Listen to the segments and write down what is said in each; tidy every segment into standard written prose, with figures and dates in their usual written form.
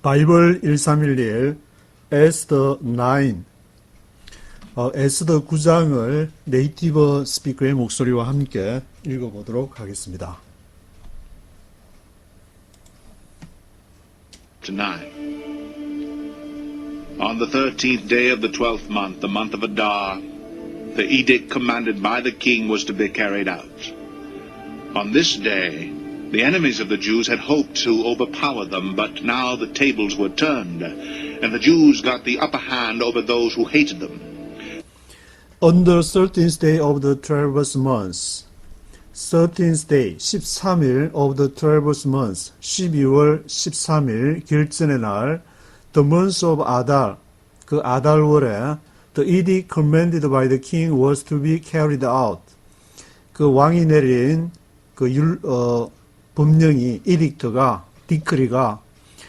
바이블 1311 에스더 9 에스더 9장을 네이티브 스피커의 목소리와 함께 읽어보도록 하겠습니다. 9. On the 13th day of the 12th month, the month of Adar, the edict commanded by the king was to be carried out. On this day, the enemies of the Jews had hoped to overpower them, but now the tables were turned, and the Jews got the upper hand over those who hated them. On the 13th day of the 12th month, 13th day, 13일 of the 12th month, 12월 13일, 결전의 날, the month of Adar, 그 아달월에, the edict commanded by the king was to be carried out. 그 왕이 내린 그 법령이, edict가, decree가,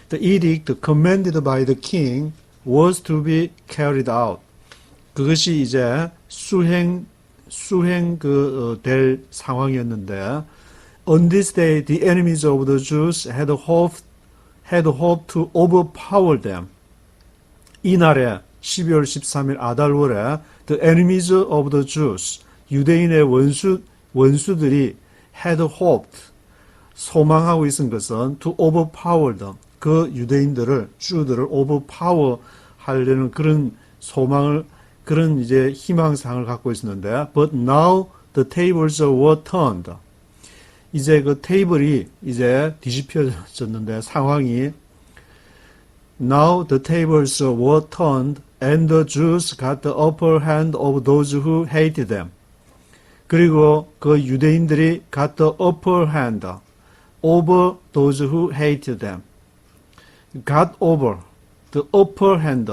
the edict commanded by the king was to be carried out. 그것이 이제 될 상황이었는데, on this day, the enemies of the Jews had hoped to overpower them. 이날에 12월 13일 아달월에 the enemies of the Jews, 유대인의 원수들이 had hoped, 소망하고 있은 것은 to overpower them, 그 유대인들을, 주들을 overpower 하려는 그런 소망을, 그런 이제 희망상을 갖고 있었는데, but now the tables were turned. 이제 그 테이블이 이제 뒤집혀졌는데 상황이 now the tables were turned and the Jews got the upper hand of those who hated them. 그리고 그 유대인들이 got the upper hand over those who hated them. got over, the upper hand,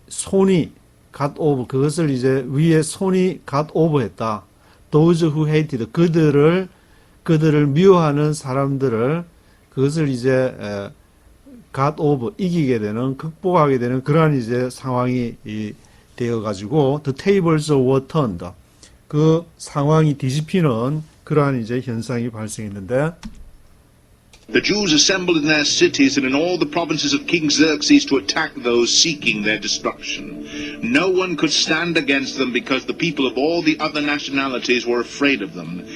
손이 got over, 그것을 이제 위에 손이 got over 했다. those who hated, 그들을 미워하는 사람들을, 그것을 이제 got over, 이기게 되는, 극복하게 되는 그러한 이제 상황이 되어가지고 the tables were turned, 그 상황이 뒤집히는 그러한 이제 현상이 발생했는데, The Jews assembled in their cities and in all the provinces of King Xerxes to attack those seeking their destruction. No one could stand against them because the people of all the other nationalities were afraid of them.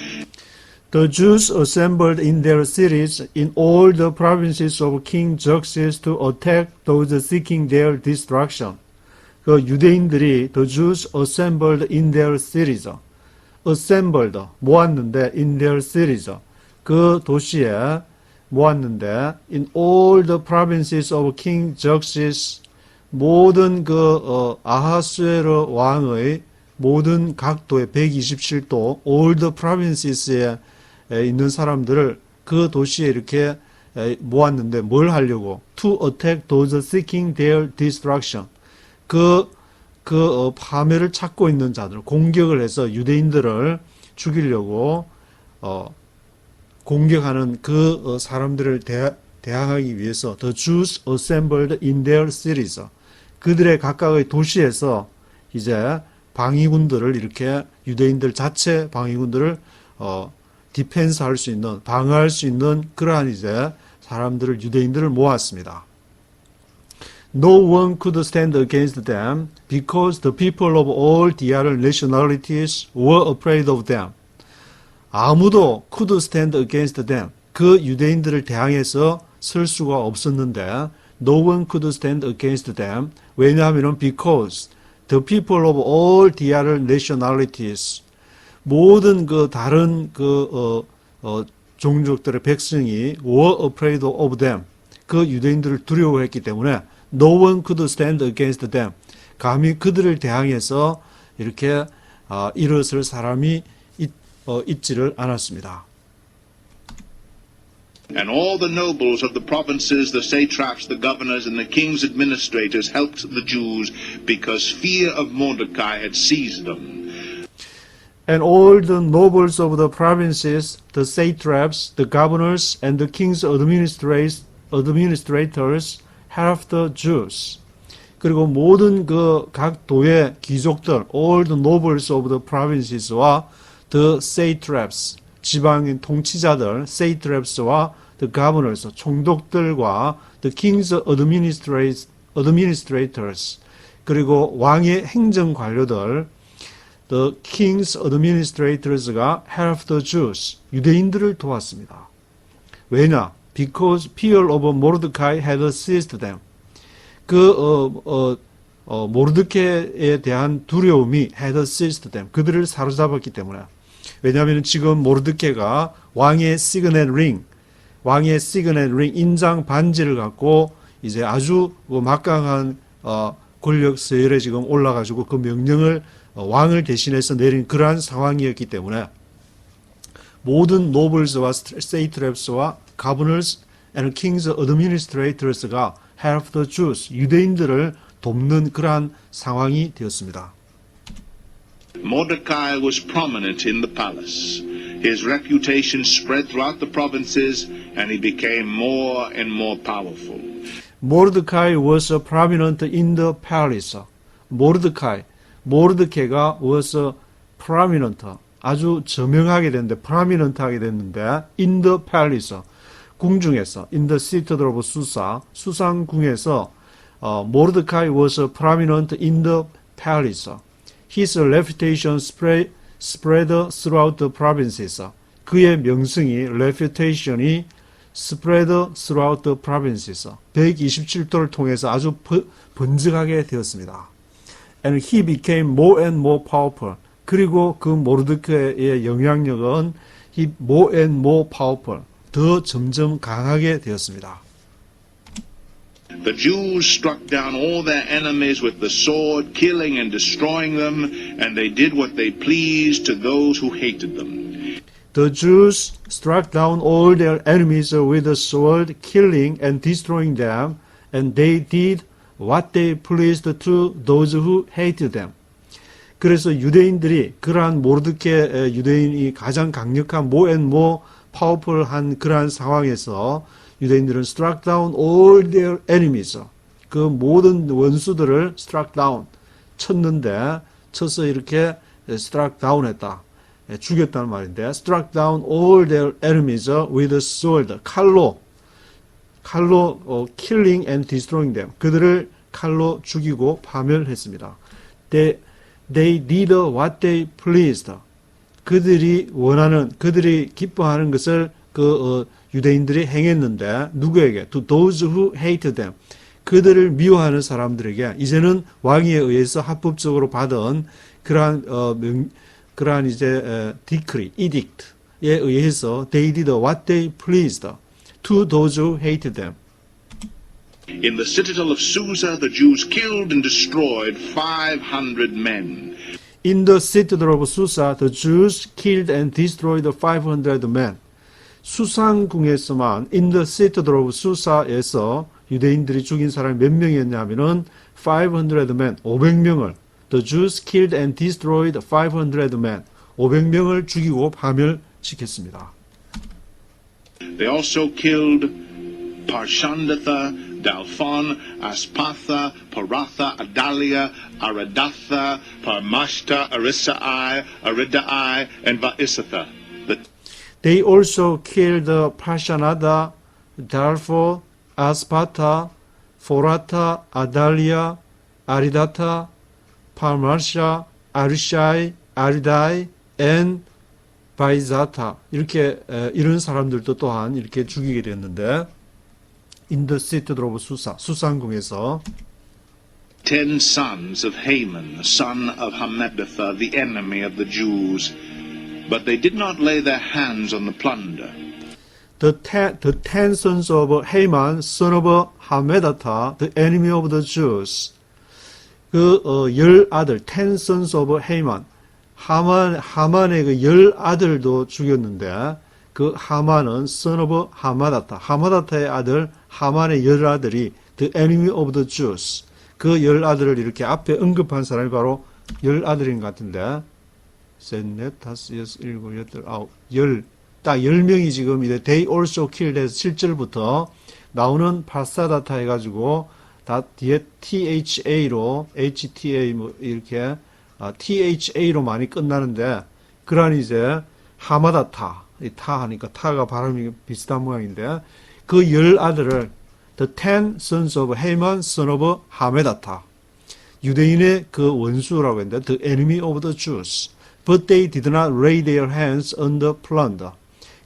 The Jews assembled in their cities in all the provinces of King Xerxes to attack those seeking their destruction. 그 유대인들이 the Jews assembled in their cities, assembled 모았는데 in their cities, 그 도시에 모았는데 in all the provinces of King Xerxes, 모든 아하수에로 왕의 모든 각도의 127도 all the provinces에 있는 사람들을 그 도시에 이렇게 모았는데 뭘 하려고? To attack those seeking their destruction. 파멸을 찾고 있는 자들, 공격을 해서 유대인들을 죽이려고 공격하는 그 사람들을 대항하기 위해서 the Jews assembled in their cities. 그들의 각각의 도시에서 이제 방위군들을 이렇게 유대인들 자체 방위군들을 디펜스할 수 있는, 방어할 수 있는 그러한 이제 사람들을, 유대인들을 모았습니다. No one could stand against them because the people of all the other nationalities were afraid of them. 아무도 could stand against them, 그 유대인들을 대항해서 설 수가 없었는데 no one could stand against them. 왜냐하면 because the people of all the other nationalities, 모든 그 다른 종족들의 백성이 were afraid of them, 그 유대인들을 두려워했기 때문에 no one could stand against them. 감히 그들을 대항해서 이렇게 일어설 사람이 있지를 않았습니다. And all the nobles of the provinces, the satraps, the governors, and the king's administrators helped the Jews because fear of Mordecai had seized them. And all the nobles of the provinces, the satraps, the governors, and the king's administrators helped the Jews. 그리고 모든 각 도의 귀족들, all the nobles of the provinces와 the satraps, 지방인 통치자들, satraps와 the governors, 총독들과 the king's administrators, 그리고 왕의 행정관료들, the king's administrators가 helped the Jews, 유대인들을 도왔습니다. 왜냐? Because fear of Mordecai had seized them. 모르드케에 대한 두려움이 had seized them. 그들을 사로잡았기 때문에. 왜냐하면 지금 모르드케가 왕의 시그넷 링, 인장 반지를 갖고 이제 아주 막강한 권력 서열에 지금 올라가지고 그 명령을 왕을 대신해서 내린 그러한 상황이었기 때문에 모든 노블스와 세이트랩스와 가버너스 and king's administrators가 help the Jews, 유대인들을 돕는 그러한 상황이 되었습니다. Mordecai was prominent in the palace. His reputation spread throughout the provinces and he became more and more powerful. Mordecai was prominent in the palace. 모르드케가 was prominent, 아주 저명하게 됐는데, prominent하게 됐는데, in the palace, 궁중에서, in the citadel of Susa, 수산궁에서, Mordecai was prominent in the palace. His reputation spread throughout the provinces. 그의 명성이, reputation이 spread throughout the provinces. 127도를 통해서 아주 번쩍하게 되었습니다. And he became more and more powerful. 그리고 그 모르드케의 영향력은 he more and more powerful. 더 점점 강하게 되었습니다. The Jews struck down all their enemies with the sword, killing and destroying them, and they did what they pleased to those who hated them. The Jews struck down all their enemies with the sword, killing and destroying them, and they did what they pleased to those who hated them. 그래서 유대인들이 그러한 모르드케 유대인이 가장 강력한 more and more powerful한 그러한 상황에서 유대인들은 struck down all their enemies. 그 모든 원수들을 struck down. 쳐서 이렇게 struck down 했다. 죽였다는 말인데, struck down all their enemies with a sword. 칼로 killing and destroying them. 그들을 칼로 죽이고 파멸했습니다. They did what they pleased. 그들이 기뻐하는 것을 유대인들이 행했는데, 누구에게? To those who hated them. 그들을 미워하는 사람들에게 이제는 왕에 의해서 합법적으로 받은 그러한 이제 decree, edict에 의해서 they did what they pleased to those who hated them. In the citadel of Susa, the Jews killed and destroyed 500 men. In the citadel of Susa, the Jews killed and destroyed 500 men. 수산궁에서만 in the citadel of Susa에서 유대인들이 죽인 사람이 몇 명이었냐면은 500 men, 500명을 The Jews killed and destroyed 500 men. 500명을 죽이고 파멸시켰습니다. They also killed Parshandatha, Dalphon, Aspatha, Paratha, Adalia, Aradatha, Parmashta, Arisai, Aridai, and Vaisatha. They also killed Parshanada, Dalphon, Aspatha, Forata, Adalia, Aridata, Parmasha, Arishai, Aridai, and Vaisatha. 이렇게 이런 사람들도 또한 이렇게 죽이게 됐는데, in the citadel of Susa, 수산궁에서 10 sons of Haman, the son of Hammedatha, the enemy of the Jews, but they did not lay their hands on the plunder. The 10 sons of Haman, son of Hammedatha, the enemy of the Jews. 열 아들, 10 sons of Haman. 하만의 그 열 아들도 죽였는데, 그 하만은 son of 하마다타. 하마다타의 아들, 하만의 열 아들이 the enemy of the Jews. 그 열 아들을 이렇게 앞에 언급한 사람이 바로 열 아들인 것 같은데, 셋, 넷, 다섯, 여섯, 일곱, 여덟, 아홉, 딱 10명이 지금 이제 they also killed 해서 7절부터 나오는 파사다타 해가지고 다 뒤에 THA로, HTA 뭐 이렇게 THA로 많이 끝나는데, 그러한 이제 하마다타, 이 타 하니까 타가 발음이 비슷한 모양인데 그 10아들을 The 10 sons of Haman, son of 하메다타. 유대인의 그 원수라고 했는데 The enemy of the Jews. But they did not lay their hands on the plunder.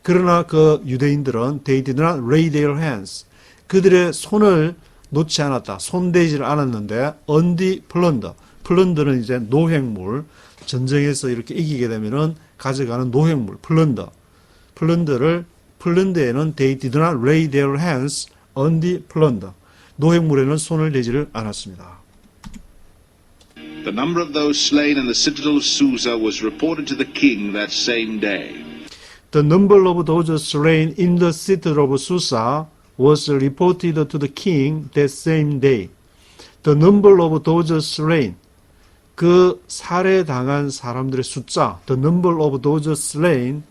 그러나 그 유대인들은 They did not lay their hands. 그들의 손을 놓지 않았다. 손대지를 않았는데 on the plunder. 플런더는 이제 노획물. 전쟁에서 이렇게 이기게 되면은 가져가는 노획물. 플런더에는 They did not lay their hands on the plunder. 노획물에는 손을 대지를 않았습니다. The number of those slain in the citadel of Susa was reported to the king that same day. The number of those slain in the citadel of Susa was reported to the king that same day. The number of those slain, 그 살해당한 사람들의 숫자, the number of those slain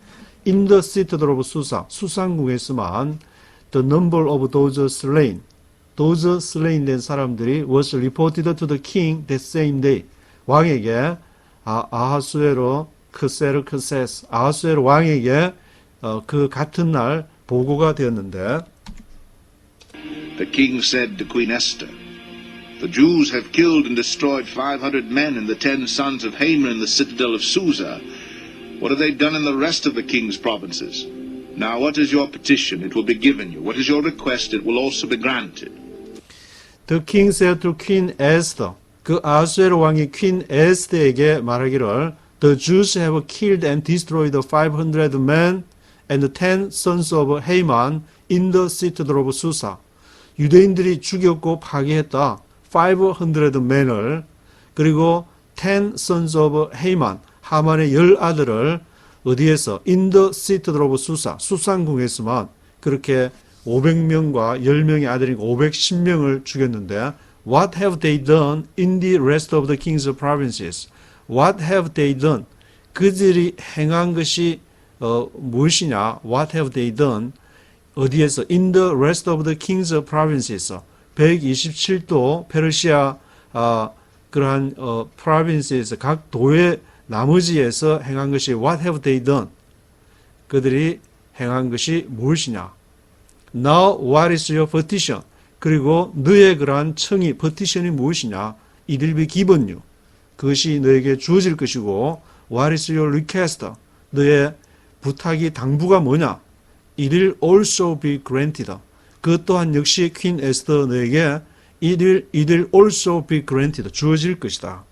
in the citadel of Susa, 수산궁에서만 the number of those slain 된 사람들이 was reported to the king that same day. 왕에게 아하수에로 크세르크세스 아하수에로 왕에게 그 같은 날 보고가 되었는데 The king said to Queen Esther, The Jews have killed and destroyed 500 men and the 10 sons of Haman in the citadel of Susa. What have they done in the rest of the king's provinces? Now what is your petition? It will be given you. What is your request? It will also be granted. The king said to Queen Esther, 그 아하수에로 왕이 퀸 에스더에게 말하기를 The Jews have killed and destroyed 500 men and the 10 sons of Haman in the citadel of Susa. 유대인들이 죽였고 파괴했다. 500 men을 그리고 10 sons of Haman 하만의 10아들을 어디에서? In the citadel of Susa. 수산궁에서만 그렇게 500명과 10명의 아들이니까 510명을 죽였는데 What have they done in the rest of the king's provinces? What have they done? 그들이 행한 것이 무엇이냐? What have they done? 어디에서? In the rest of the king's provinces. 127도 페르시아 그러한 provinces에서 각 도의 나머지에서 행한 것이 What have they done? 그들이 행한 것이 무엇이냐? Now what is your petition? 그리고 너의 그러한 청이 petition이 무엇이냐? It will be given you. 그것이 너에게 주어질 것이고 What is your request? 너의 부탁이 당부가 뭐냐? It will also be granted. 그 또한 역시 퀸 에스더 너에게 it will also be granted. 주어질 것이다.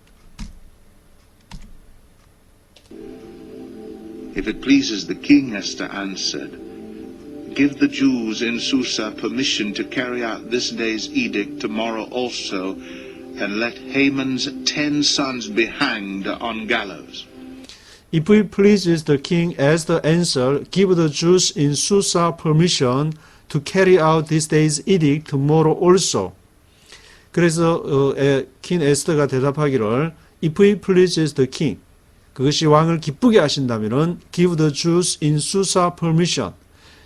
If it pleases the king, Esther answered, Give the Jews in Susa permission to carry out this day's edict tomorrow also, and let Haman's 10 sons be hanged on gallows. If it pleases the king, Esther answered, Give the Jews in Susa permission to carry out this day's edict tomorrow also. 그래서 퀸 에스더가 대답하기를 If it pleases the king, 그것이 왕을 기쁘게 하신다면은 Give the Jews in Susa permission.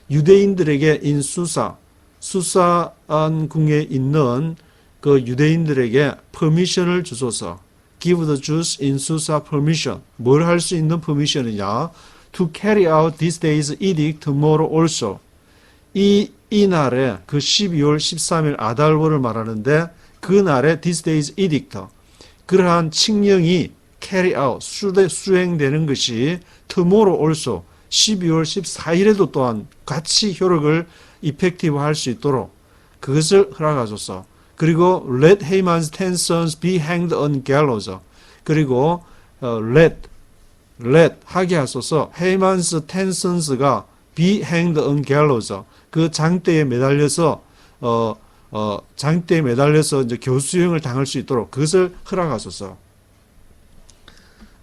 유대인들에게 in Susa, 수산궁에 있는 그 유대인들에게 permission을 주소서. Give the Jews in Susa permission. 뭘 할 수 있는 permission이냐? To carry out this day's edict tomorrow also. 이 날에 그 12월 13일 아달월을 말하는데 그 날에 this day's edict. 그러한 칙령이 carry out, 수행되는 것이 tomorrow also. 12월 14일에도 또한 같이 효력을 이펙티브 할 수 있도록 그것을 허락하소서. 그리고 let Haman's 10 sons be hanged on gallows. 그리고 let 하게 하소서. Haman's 10 sons가 be hanged on gallows. 그 장대에 매달려서 이제 교수형을 당할 수 있도록 그것을 허락하소서.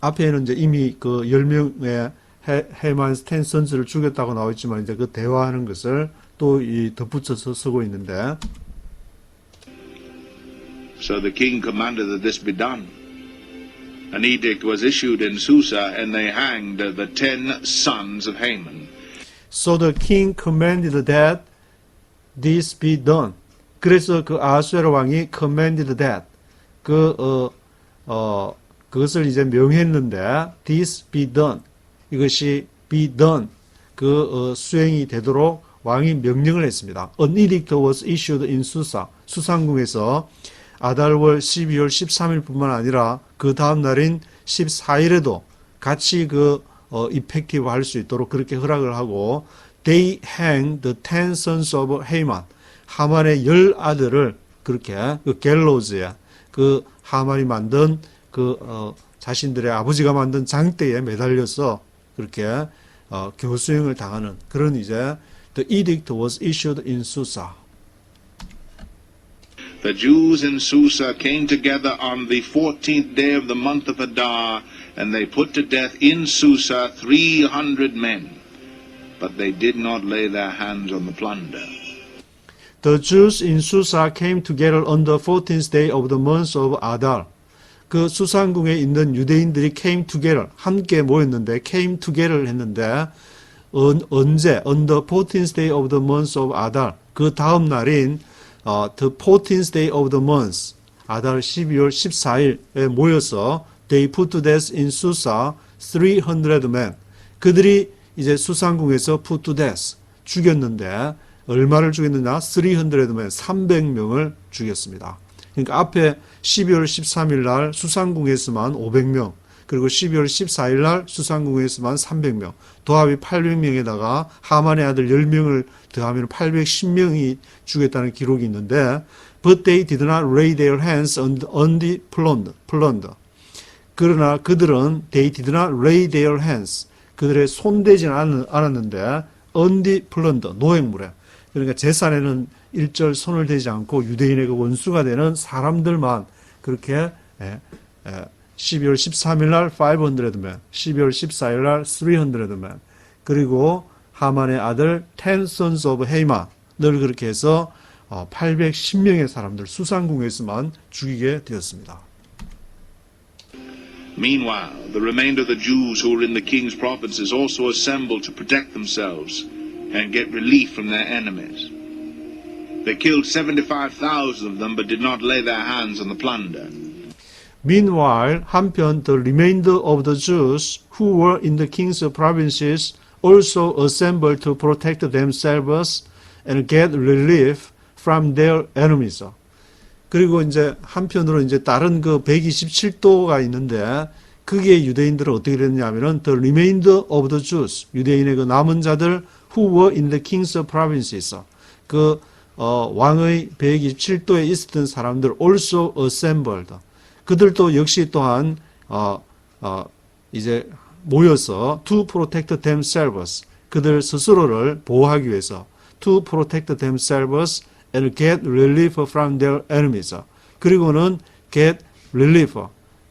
앞에는 이제 이미 그 10명의 해만스 10 sons를 죽였다고 나와 있지만 이제 그 대화하는 것을 또 덧붙여서 쓰고 있는데 So the king commanded that this be done. An edict was issued in Susa, and they hanged the 10 sons of Haman. So the king commanded that this be done. 그래서 그 아하수에로 왕이 commanded that 그것을 이제 명했는데 this be done. 이것이 be done. 수행이 되도록 왕이 명령을 했습니다. An edict was issued in Susa. 수산궁에서 아달월 12월 13일뿐만 아니라 그 다음 날인 14일에도 같이 이펙티브 할 수 있도록 그렇게 허락을 하고 They hanged the 10 sons of Haman. 하만의 10 아들을 그렇게 갤로즈에 하만이 만든 자신들의 아버지가 만든 장대에 매달려서 그렇게 교수형을 당하는 그런 이제 The edict was issued in Susa. The Jews in Susa came together on the 14th day of the month of Adar, and they put to death in Susa 300 men, but they did not lay their hands on the plunder. The Jews in Susa came together on the 14th day of the month of Adar. 그 수산궁에 있는 유대인들이 came together, 함께 모였는데 came together 했는데 언제? On the 14th day of the month of Adar. 그 다음 날인 the 14th day of the month, 아달 12월 14일에 모여서 they put to death in Susa 300 men. 그들이 이제 수산궁에서 put to death, 죽였는데 얼마를 죽였느냐? 300 men, 300명을 죽였습니다. 그러니까 앞에 12월 13일 날 수산궁에서만 500명, 그리고 12월 14일 날 수산궁에서만 300명, 도합이 800명에다가 하만의 아들 10명을 더하면 810명이 죽였다는 기록이 있는데 But they did not lay their hands on the plunder. 그러나 그들은 they did not lay their hands, 그들의 손대지는 않았는데 on the plunder, 노획물에. 그러니까 재산에는 일절 손을 대지 않고 유대인의 그 원수가 되는 사람들만 그렇게 12월 13일 날 500 men, 12월 14일 날 300 men, 그리고 하만의 아들 10 sons of Haman, 늘 그렇게 해서 810명의 사람들 수산궁에서만 죽이게 되었습니다. Meanwhile, the remainder of the Jews who were in the king's provinces also assembled to protect themselves and get relief from their enemies. They killed 75,000 of them, but did not lay their hands on the plunder. Meanwhile, 한편 the remainder of the Jews who were in the king's provinces also assembled to protect themselves and get relief from their enemies. 그리고 이제 한편으로 이제 다른 127도가 있는데 그게 유대인들은 어떻게 됐냐면은 the remainder of the Jews, 유대인의 그 남은 자들 who were in the king's provinces, 왕의 127도에 있었던 사람들 also assembled. 그들도 역시 또한 이제 모여서 to protect themselves, 그들 스스로를 보호하기 위해서 to protect themselves and get relief from their enemies. 그리고는 get relief,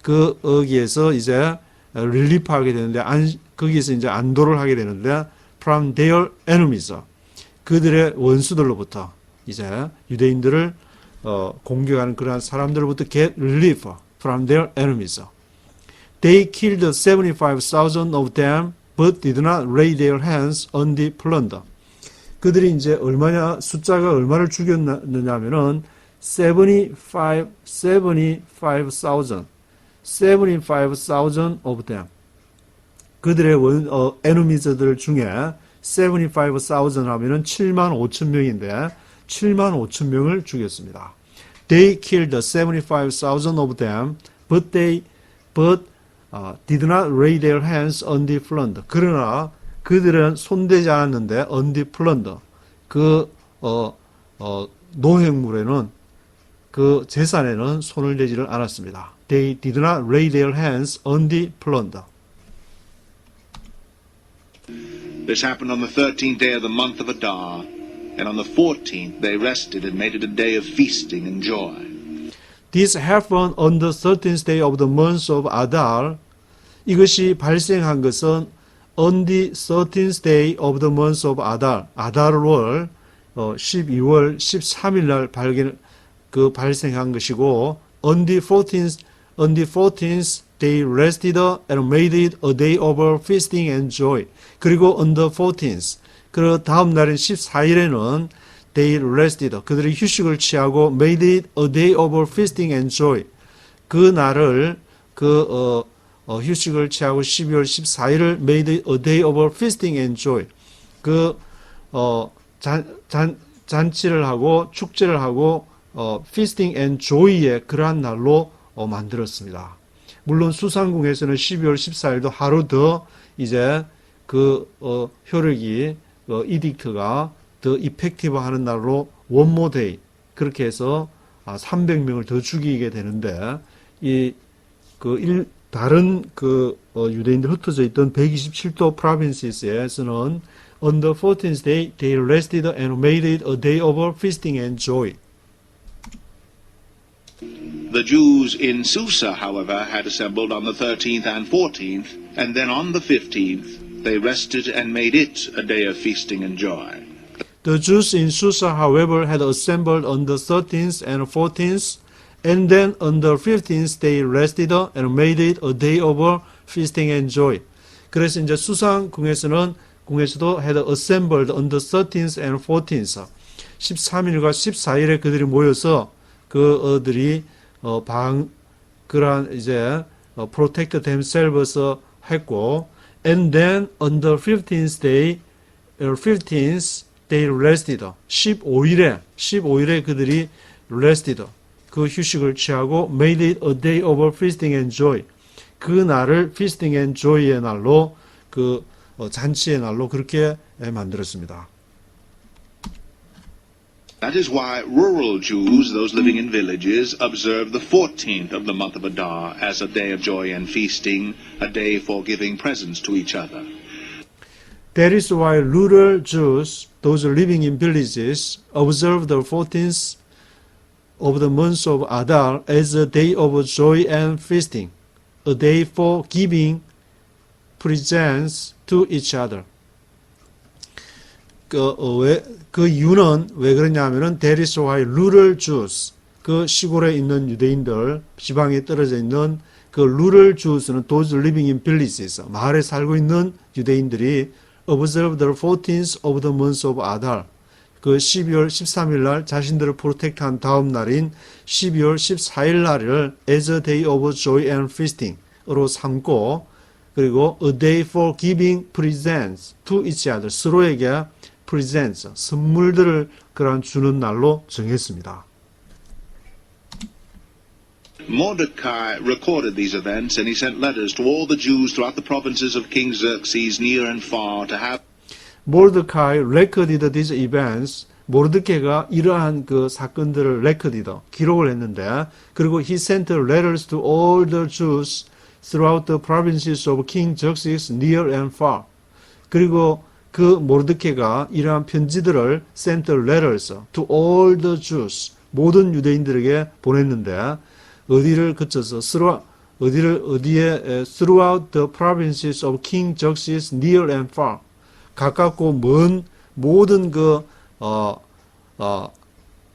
거기에서 이제 릴리프하게 되는데 거기에서 이제 안도를 하게 되는데 from their enemies, 그들의 원수들로부터 이제 유대인들을 공격하는 그러한 사람들로부터 get relief from their enemies. They killed 75,000 of them, but did not lay their hands on the plunder. 그들이 이제 숫자가 얼마를 죽였느냐면은 75,000 of them. 그들의 에너미즈들 중에 75,000 하면은 75,000명인데 75,000명을 죽였습니다. They killed 75,000 of them, but did not lay their hands on the plunder. 그러나 그들은 손대지 않았는데 on the plunder, 노획물에는 그 재산에는 손을 대지를 않았습니다. They did not lay their hands on the plunder. This happened on the 13th day of the month of Adar, and on the 14th they rested and made it a day of feasting and joy. This happened on the 13th day of the month of Adar. 이것이 발생한 것은 on the 13th day of the month of Adar. 아달월 12월 13일 날 발생한 것이고 on the 14th they rested and made it a day of feasting and joy. 그리고 on the 14th, 그 다음 날인 14일에는 they rested, 그들이 휴식을 취하고 made it a day of feasting and joy. 그 날을 휴식을 취하고 12월 14일을 made it a day of feasting and joy. 잔치를 하고 축제를 하고 feasting and joy의 그러한 날로 만들었습니다. 물론 수산궁에서는 12월 14일도 하루 더 이제 효력이 이딕트가 더 이펙티브 하는 날로 one more day 그렇게 해서 300명을 더 죽이게 되는데 다른 유대인들 흩어져 있던 127도 provinces에서는 on the 14th day they rested and made it a day of feasting and joy. The Jews in Susa, however, had assembled on the 13th and 14th, and then on the 15th they rested and made it a day of feasting and joy. The Jews in Susa, however, had assembled on the 13th and 14th, and then on the 15th they rested and made it a day of feasting and joy. 그래서 이제 수산궁에서도 had assembled on the 13th and 14th. 13일과 14일에 그들이 모여서 그들이 그러한 이제 protect themselves 했고, and then on the 15th day they rested. 15일에 그들이 rested. 그 휴식을 취하고 made it a day of feasting and joy. 그 날을 feasting and joy의 날로 잔치의 날로 그렇게 만들었습니다. That is why rural Jews, those living in villages, observe the 14th of the month of Adar as a day of joy and feasting, a day for giving presents to each other. That is why rural Jews, those living in villages, observe the 14th of the month of Adar as a day of joy and feasting, a day for giving presents to each other. 그 이유는 왜 그러냐면은 that is why rural Jews, 그 시골에 있는 유대인들, 지방에 떨어져 있는 그 rural Jews는 those living in villages, 마을에 살고 있는 유대인들이 observe the 14th of the month of Adar, 그 12월 13일 날 자신들을 프로텍트한 다음 날인 12월 14일 날을 as a day of joy and feasting으로 삼고, 그리고 a day for giving presents to each other, 서로에게 presents, 선물들을 그런 주는 날로 정했습니다. Mordecai recorded these events, and he sent letters to all the Jews throughout the provinces of King Xerxes, near and far, to have. Mordecai recorded these events. 모르드케가 이러한 그 사건들을 기록을 했는데, 그리고 he sent letters to all the Jews throughout the provinces of King Xerxes, near and far. 그리고 그 모르드케가 이러한 편지들을 sent letters to all the Jews, 모든 유대인들에게 보냈는데, 어디를 거쳐서 throughout the provinces of King Xerxes, near and far, 가깝고 먼 모든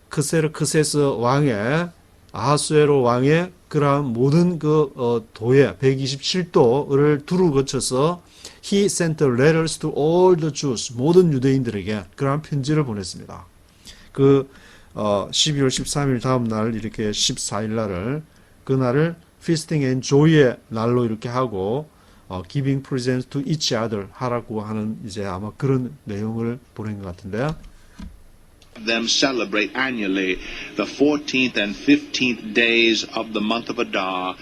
크세스 왕의, 아하수에로 왕의 그러한 모든 도에 127도를 두루 거쳐서 he sent letters to all the Jews, 모든 유대인들에게 그러한 편지를 보냈습니다. 12월 13일 다음 날 이렇게 14일 날을, 그날을 feasting and joy의 날로 이렇게 하고 giving presents to each other 하라고 하는 이제 아마 그런 내용을 보낸 것 같은데요. Them celebrate annually the 14th and 15th days of the month of Adar.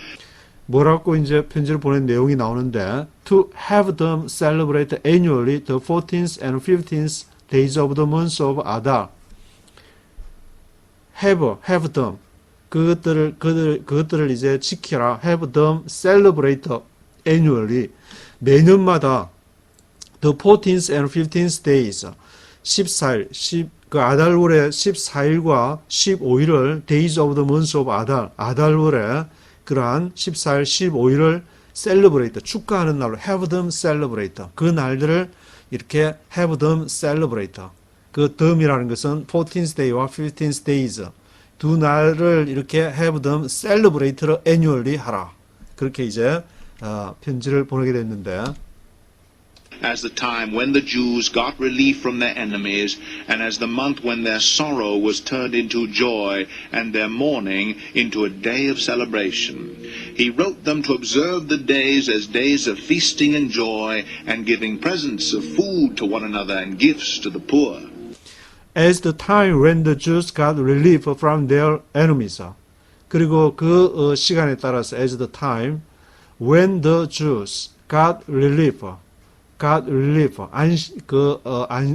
뭐라고 이제 편지를 보낸 내용이 나오는데, to have them celebrate annually the 14th and 15th days of the month of Adar. have them, 그것들을 이제 지켜라. have them celebrate annually, 매년마다 the 14th and 15th days, 14일, 그 아달월의 14일과 15일을 days of the month of Adar, 아달월의 그러한 14일, 15일을 celebrate, 축하하는 날로 have them celebrate, 그 날들을 이렇게 have them celebrate. 그 term이라는 것은 14th day와 15th days, 두 날을 이렇게 have them celebrate annually 하라. 그렇게 이제 편지를 보내게 됐는데, as the time when the Jews got relief from their enemies, and as the month when their sorrow was turned into joy, and their mourning into a day of celebration. He wrote them to observe the days as days of feasting and joy, and giving presents of food to one another and gifts to the poor. As the time when the Jews got relief from their enemies. 그리고 그 시간에 따라서 as the time when the Jews got relief,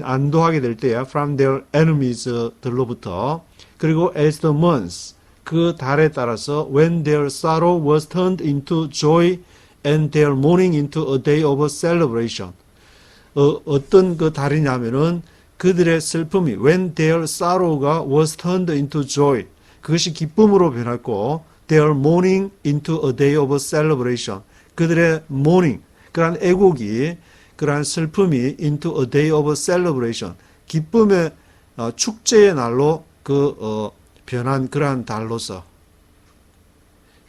안도하게 될 때야 from their enemies들로부터. 그리고 as the months, 그 달에 따라서 when their sorrow was turned into joy and their mourning into a day of celebration. 어떤 그 달이냐면은 그들의 슬픔이 when their sorrow가 was turned into joy, 그것이 기쁨으로 변했고 their mourning into a day of celebration, 그들의 mourning, 그러한 애곡이, 그러한 슬픔이 into a day of celebration, 기쁨의 축제의 날로 변한 그러한 달로서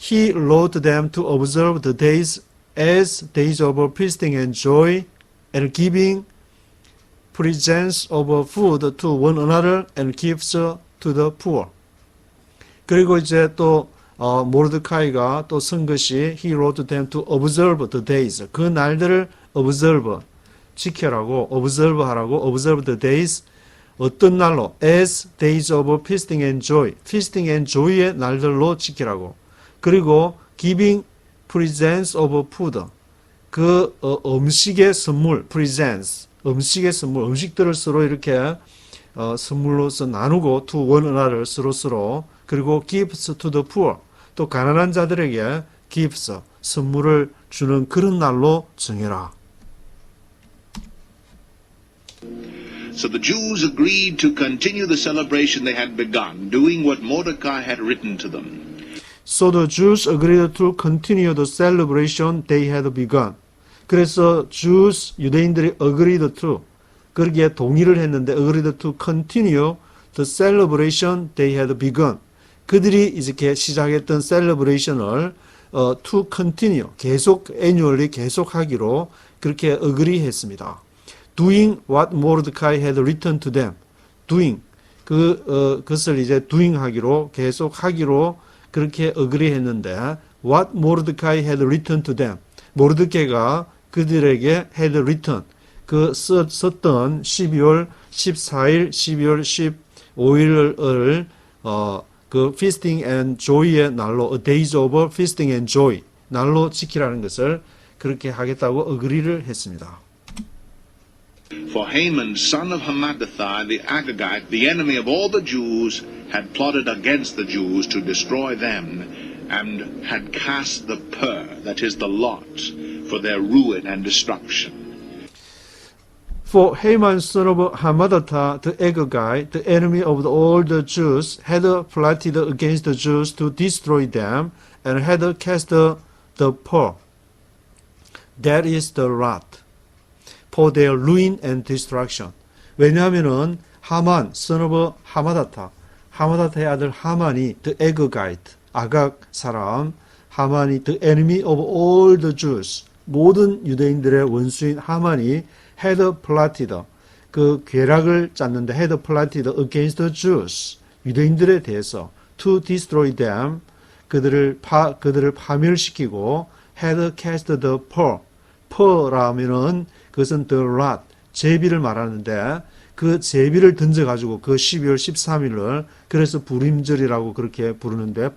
He wrote them to observe the days as days of feasting and joy and giving presents of food to one another and gifts to the poor. 그리고 이제 또 모르드카이가 또 쓴 것이 He wrote them to observe the days. 그 날들을 observe, 지켜라고, observe 하라고, observe the days. 어떤 날로? As days of feasting and joy. feasting and joy의 날들로 지키라고. 그리고 giving presents of food. 그 음식의 선물, presents. 음식의 선물, 음식들을 서로 이렇게 선물로서 나누고 to one another, 서로. 그리고 gifts to the poor. 또 가난한 자들에게 gifts, 선물을 주는 그런 날로 정해라. So the Jews agreed to continue the celebration they had begun, doing what Mordecai had written to them. So the Jews agreed to continue the celebration they had begun. 그래서 Jews, 유대인들이 agreed to, 거기에 동의를 했는데 agreed to continue the celebration they had begun. 그들이 이렇게 시작했던 celebration을 to continue, 계속 annually 계속하기로 그렇게 agree 했습니다. Doing what Mordecai had written to them. Doing, 그것을 이제 doing 하기로, 계속하기로 그렇게 agree 했는데 what Mordecai had written to them. 모르드케가 그들에게 had written, 썼던 12월 14일, 12월 15일을 그 feasting and joy의 날로, a days of feasting and joy 날로 지키라는 것을 그렇게 하겠다고 agree를 했습니다. For Haman, son of Hammedatha, the Agagite, the enemy of all the Jews, had plotted against the Jews to destroy them, and had cast the pur, that is the lot, for their ruin and destruction. For Haman, son of Hammedatha, the Agagite, the enemy of all the Jews, had plotted against the Jews to destroy them, and had cast the pur, that is the lot, for their ruin and destruction. 왜냐하면은 하만, son of 하마다타, 하마다타의 아들 하만이 the Agagite, 아각 사람, 하만이 the enemy of all the Jews, 모든 유대인들의 원수인 하만이 had plotted, 그 괴략을 짰는데 had plotted against the Jews, 유대인들에 대해서 to destroy them, 그들을 파멸시키고 had cast the pur, pur라면은 그것은 the lot, 제비를 말하는데 그 제비를 던져가지고 그 12월 13일을 그래서 불임절이라고 그렇게 부르는데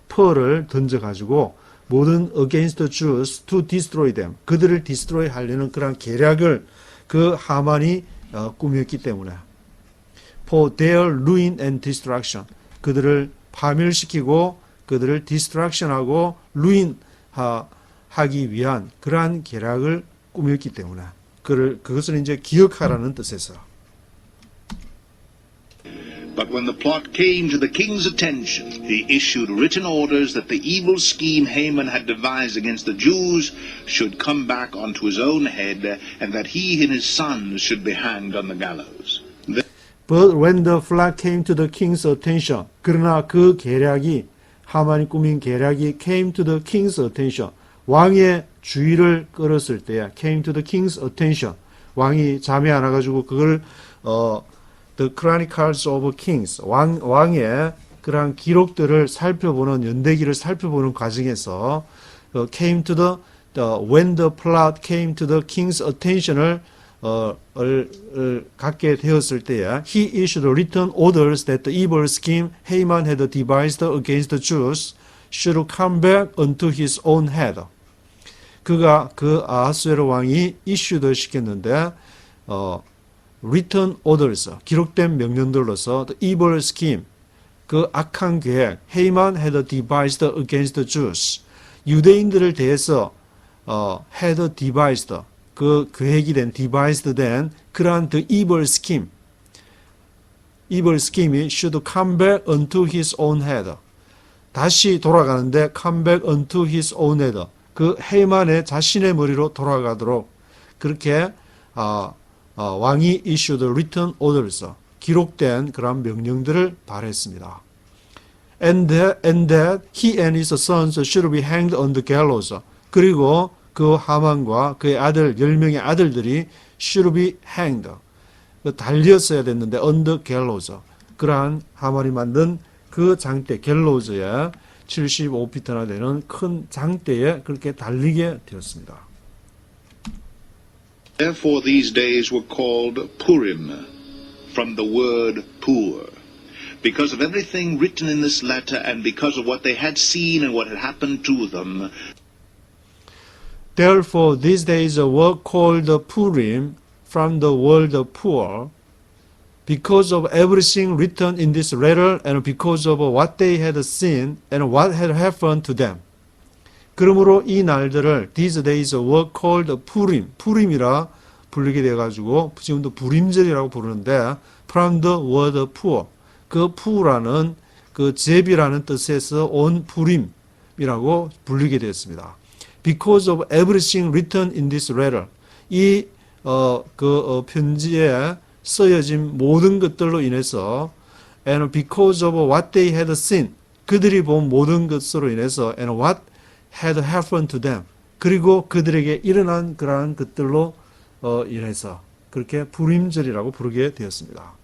pur를 던져가지고 모든 against the Jews to destroy them, 그들을 destroy 하려는 그런 계략을 그 하만이 꾸몄기 때문에 for their ruin and destruction, 그들을 파멸시키고 그들을 destruction하고 ruin 하기 위한 그러한 계략을 꾸몄기 때문에 그것을 이제 기억하라는 뜻에서. But when the plot came to the king's attention, he issued written orders that the evil scheme Haman had devised against the Jews should come back onto his own head, and that he and his sons should be hanged on the gallows. But when the plot came to the king's attention, 그러나 그 계략이 하만이 꾸민 계략이 came to the king's attention, 왕의 주의를 끌었을 때 came to the king's attention. 왕이 잠이 안 와가지고 그걸 The Chronicles of Kings 왕의 그러한 기록들을 살펴보는 연대기를 살펴보는 과정에서 came to the when the plot came to the king's attention을 갖게 되었을 때에 he issued written orders that the evil scheme Haman had devised against the Jews should come back unto his own head. 그가 그 아하수에로 왕이 issued 시켰는데 written orders 기록된 명령들로서 the evil scheme 그 악한 계획 Haman had devised against the Jews 유대인들을 대해서 had devised 그 계획이 된 devised 된 그러한 the evil scheme이 should come back unto his own head 다시 돌아가는데 come back unto his own head 그 헤만의 자신의 머리로 돌아가도록 그렇게 왕이 issued written orders 기록된 그런 명령들을 발했습니다. And that he and his sons should be hanged on the gallows. 그리고 그 하만과 그의 아들 10명의 아들들이 should be hanged. 달렸어야 됐는데 on the gallows. 그러한 하만이 만든 그 장대 갤로우즈에 75피트나 되는 큰 장대에 그렇게 달리게 되었습니다. Therefore these days were called Purim, from the word pur. Because of everything written in this letter and because of what they had seen and what had happened to them. Therefore these days were called Purim, from the word pur. Because of everything written in this letter and because of what they had seen and what had happened to them. 그러므로 이 날들을 these days were called Purim, purim이라 불리게 돼가지고 지금도 부림절이라고 부르는데 from the word pur, 그 pu라는 그 제비라는 뜻에서 온 purim이라고 불리게 되었습니다. Because of everything written in this letter, 이 편지에 쓰여진 모든 것들로 인해서 and because of what they had seen, 그들이 본 모든 것으로 인해서 and what had happened to them, 그리고 그들에게 일어난 그러한 것들로 인해서 그렇게 부림절이라고 부르게 되었습니다.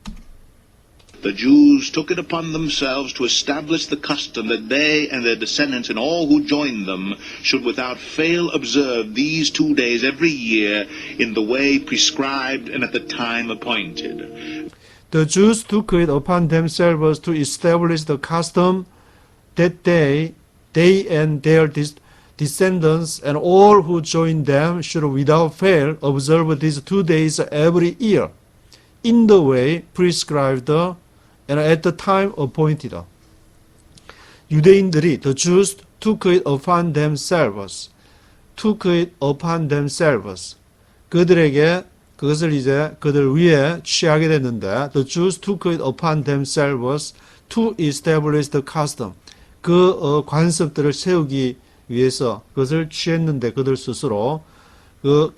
The Jews took it upon themselves to establish the custom that they and their descendants and all who joined them should without fail observe these 2 days every year in the way prescribed and at the time appointed. The Jews took it upon themselves to establish the custom that they and their descendants and all who joined them should without fail observe these 2 days every year in the way prescribed and at the time appointed. 유대인들이 the Jews took it upon themselves. 그들에게 그것을 이제 그들 위에 취하게 됐는데 the Jews took it upon themselves to establish the custom. 그 관습들을 세우기 위해서 그것을 취했는데 그들 스스로 그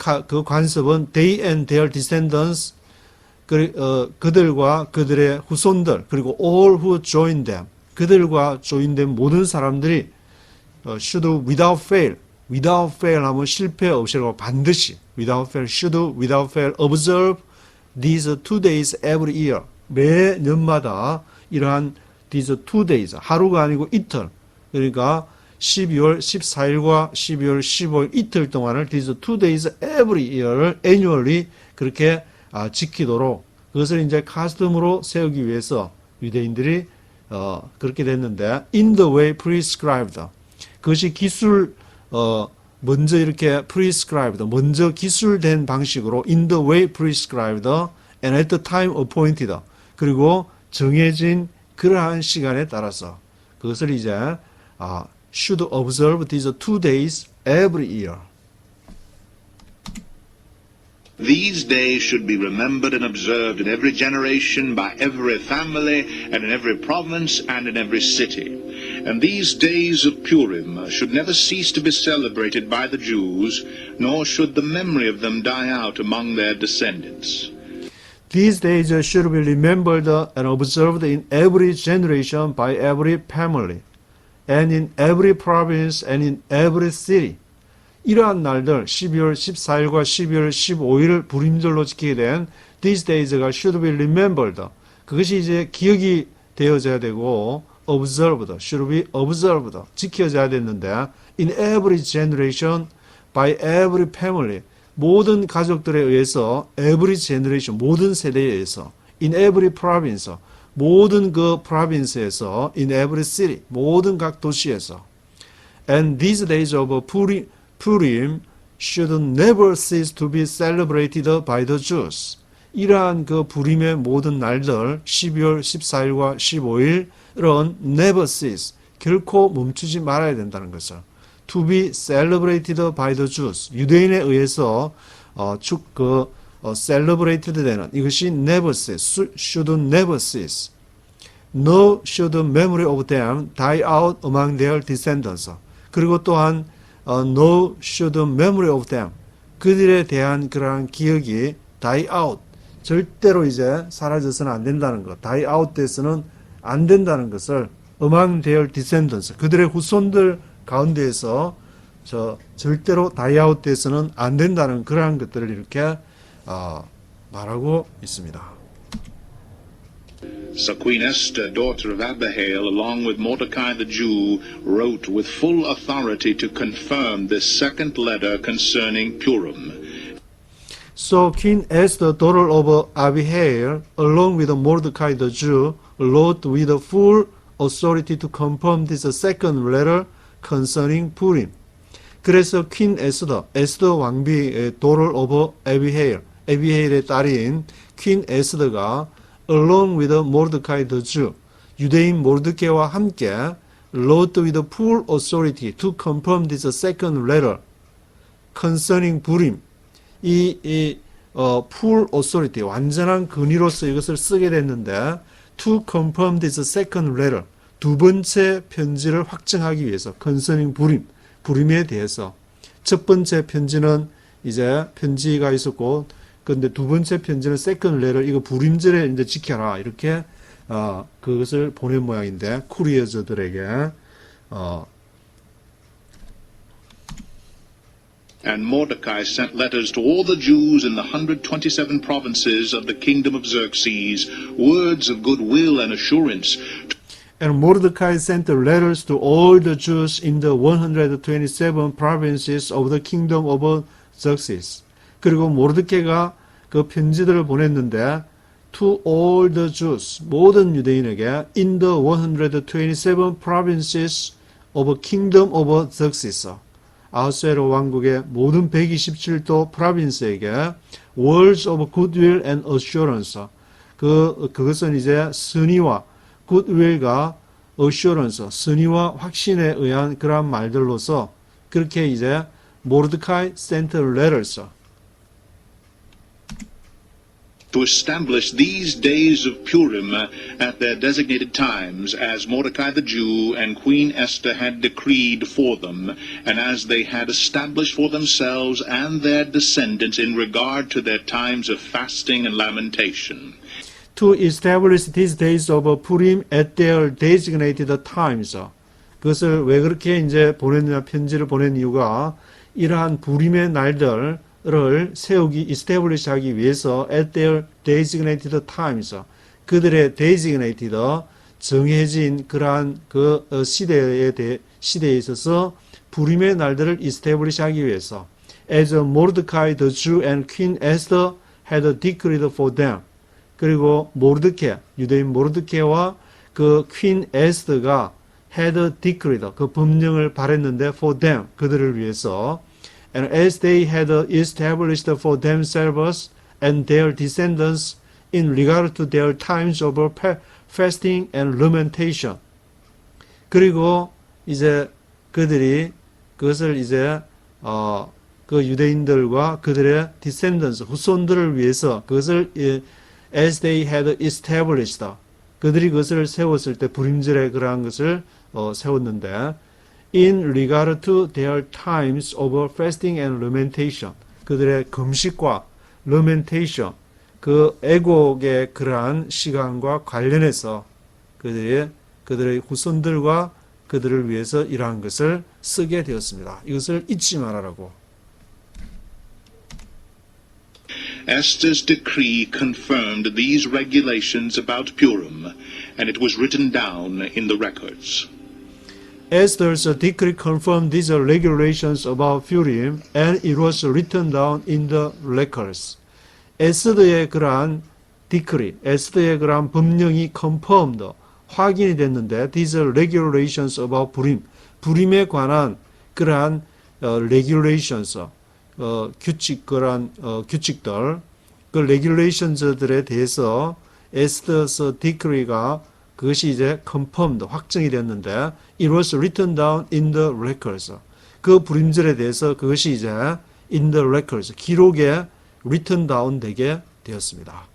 관습은 they and their descendants 그들과 그들의 후손들 그리고 all who joined them 그들과 조인된 모든 사람들이 should without fail 하면 실패 없이라고 반드시 without fail observe these 2 days every year 매년마다 이러한 these 2 days 하루가 아니고 이틀 그러니까 12월 14일과 12월 15일 이틀 동안을 these 2 days every year를 annually 그렇게 지키도록 그것을 이제 카스텀으로 세우기 위해서 유대인들이 그렇게 됐는데 in the way prescribed 그것이 먼저 이렇게 prescribed 먼저 기술된 방식으로 in the way prescribed and at the time appointed 그리고 정해진 그러한 시간에 따라서 그것을 이제 should observe these 2 days every year. These days should be remembered and observed in every generation by every family and in every province and in every city. And these days of Purim should never cease to be celebrated by the Jews, nor should the memory of them die out among their descendants. These days should be remembered and observed in every generation by every family, and in every province and in every city. 이러한 날들 12월 14일과 12월 15일을 불임절로 지키게 된 these days가 should be remembered. 그것이 이제 기억이 되어져야 되고 observed, should be observed, 지켜져야 됐는데 in every generation, by every family, 모든 가족들에 의해서 every generation, 모든 세대에 의해서 in every province, 모든 그 province에서 in every city, 모든 각 도시에서 and these days of Purim should never cease to be celebrated by the Jews. 이러한 그 부림의 모든 날들 12월 14일과 15일은 never cease, 결코 멈추지 말아야 된다는 것을 to be celebrated by the Jews, 유대인에 의해서 celebrated 되는 이것이 never cease, should never cease. No should memory of them die out among their descendants. 그리고 또한 no should memory of them, 그들에 대한 그러한 기억이 die out, 절대로 이제 사라져서는 안 된다는 것, die out 돼서는 안 된다는 것을 among their descendants, 그들의 후손들 가운데에서 절대로 die out 돼서는 안 된다는 그러한 것들을 이렇게 말하고 있습니다. So Queen Esther, daughter of Abihail, along with Mordecai the Jew, wrote with full authority to confirm this second letter concerning Purim. So Queen Esther, daughter of Abihail, along with Mordecai the Jew, wrote with full authority to confirm this second letter concerning Purim. 그래서 퀸 에스더 왕비의 daughter of Abihail, 에비헤일의 딸인 퀸 에스더가 along with Mordecai the Jew, 유대인 모르드케와 함께 wrote with full authority to confirm this second letter concerning Purim. full authority, 완전한 근위로서 이것을 쓰게 됐는데 to confirm this second letter, 두 번째 편지를 확증하기 위해서 concerning Purim, 부림에 대해서. 첫 번째 편지는 이제 편지가 있었고, 근데 두 번째 편지는 second letter, 이거 부림절에 이제 지켜라, 이렇게 그것을 보낸 모양인데 쿠리어저들에게 And Mordecai sent letters to all the Jews in the 127 provinces of the kingdom of Xerxes, words of goodwill and assurance. And Mordecai sent letters to all the Jews in the 127 provinces of the kingdom of Xerxes. 그리고 모르드케가 그 편지들을 보냈는데 to all the Jews, 모든 유대인에게 in the 127 provinces of kingdom of Xerxes, 아하수에로 왕국의 모든 127도 프로빈스에게 words of goodwill and assurance, 그것은 이제 선의와 goodwill과 assurance, 선의와 확신에 의한 그러한 말들로서 그렇게 이제 모르드카이 sent letters to establish these days of Purim at their designated times, as Mordecai the Jew and Queen Esther had decreed for them, and as they had established for themselves and their descendants in regard to their times of fasting and lamentation. To establish these days of Purim at their designated times. 그것을 왜 그렇게 이제 보냈느냐, 편지를 보낸 이유가 이러한 부림의 날들 를 세우기, establish 하기 위해서 at their designated times, 그들의 designated, 정해진 그러한 그 시대에 있어서 부림의 날들을 establish 하기 위해서 as Mordecai the Jew and Queen Esther had decreed for them. 그리고 모르드케, 유대인 모르드케와 그 퀸 에스더가 had decreed, 그 법령을 발했는데 for them, 그들을 위해서 And as they had established for themselves and their descendants in regard to their times of fasting and lamentation. 그리고 이제 그들이 그것을 이제 그 유대인들과 그들의 descendants, 후손들을 위해서 그것을 as they had established, 그들이 그것을 세웠을 때 불임절에 그러한 것을 세웠는데 in regard to their times of fasting and lamentation, 그들의 금식과 lamentation, 그 애곡의 그러한 시간과 관련해서 그들의 후손들과 그들을 위해서 이러한 것을 쓰게 되었습니다. 이것을 잊지 말아라고. Esther's decree confirmed these regulations about Purim, and it was written down in the records. Esther's decree confirmed these regulations about Purim, and it was written down in the records. 에스더의 그러한 decree, 에스더의 그러한 법령이 confirmed, 확인이 됐는데, these regulations about Purim, 부림에 관한 그러한 regulations, 규칙들, 그 regulations들에 대해서 에스더's decree가 그것이 이제 confirmed, 확정이 됐는데, it was written down in the records. 그 불임절에 대해서 그것이 이제 in the records, 기록에 written down 되게 되었습니다.